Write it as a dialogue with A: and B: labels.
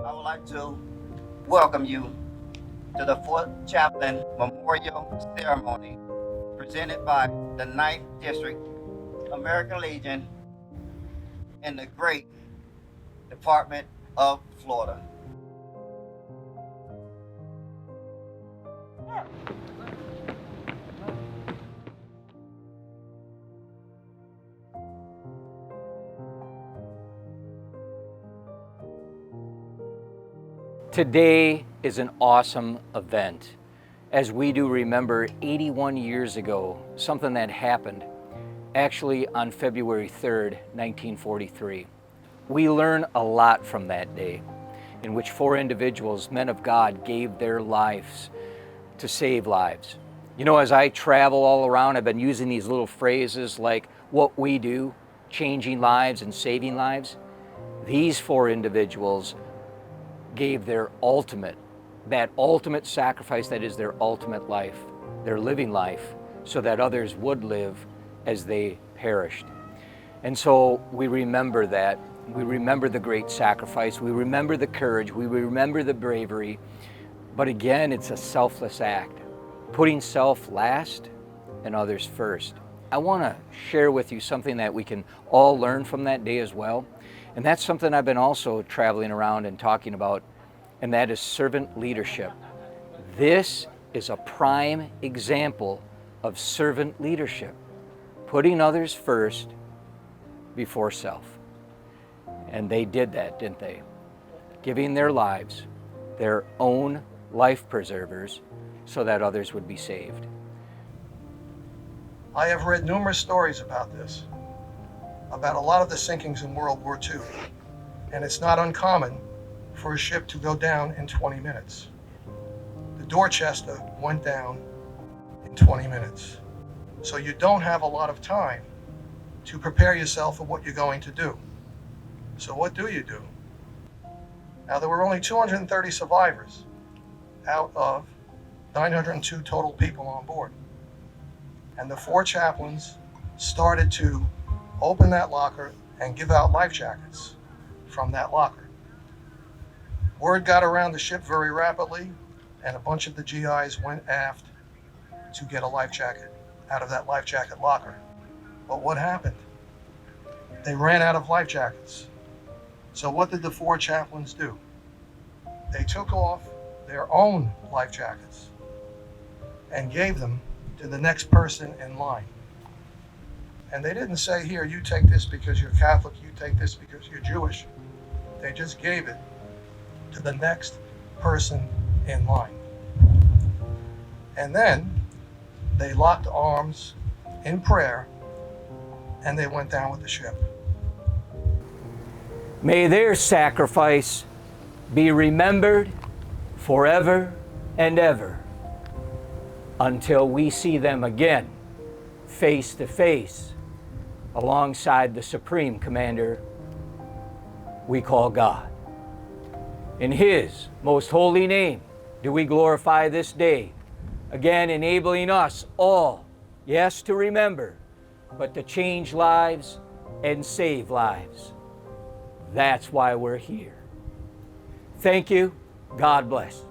A: I would like to welcome you to the Four Chaplain Memorial Ceremony presented by the 9th District American Legion and the great Department of Florida.
B: Today is an awesome event, as we do remember 81 years ago, something that happened actually on February 3rd, 1943. We learn a lot from that day, in which 4 individuals, men of God, gave their lives to save lives. You know, as I travel all around, I've been using these little phrases like what we do, changing lives and saving lives. These 4 individuals gave their ultimate, that ultimate sacrifice that is their ultimate life, their living life, so that others would live as they perished. And so we remember that. We remember the great sacrifice. We remember the courage. We remember the bravery. But again, it's a selfless act, putting self last and others first. I want to share with you something that we can all learn from that day as well. And that's something I've been also traveling around and talking about, and that is servant leadership. This is a prime example of servant leadership, putting others first before self. And they did that, didn't they? Giving their lives, their own life preservers, so that others would be saved.
C: I have read numerous stories about this, about a lot of the sinkings in World War II. And it's not uncommon for a ship to go down in 20 minutes. The Dorchester went down in 20 minutes. So you don't have a lot of time to prepare yourself for what you're going to do. So what do you do? Now, there were only 230 survivors out of 902 total people on board. And the 4 chaplains started to open that locker and give out life jackets from that locker. Word got around the ship very rapidly, and a bunch of the GIs went aft to get a life jacket out of that life jacket locker. But what happened? They ran out of life jackets. So what did the 4 chaplains do? They took off their own life jackets and gave them to the next person in line. And they didn't say, here, you take this because you're Catholic, you take this because you're Jewish. They just gave it to the next person in line. And then they locked arms in prayer and they went down with the ship.
B: May their sacrifice be remembered forever and ever until we see them again, face to face, alongside the Supreme Commander we call God. In His most holy name do we glorify this day, again enabling us all, yes, to remember, but to change lives and save lives. That's why we're here. Thank you. God bless.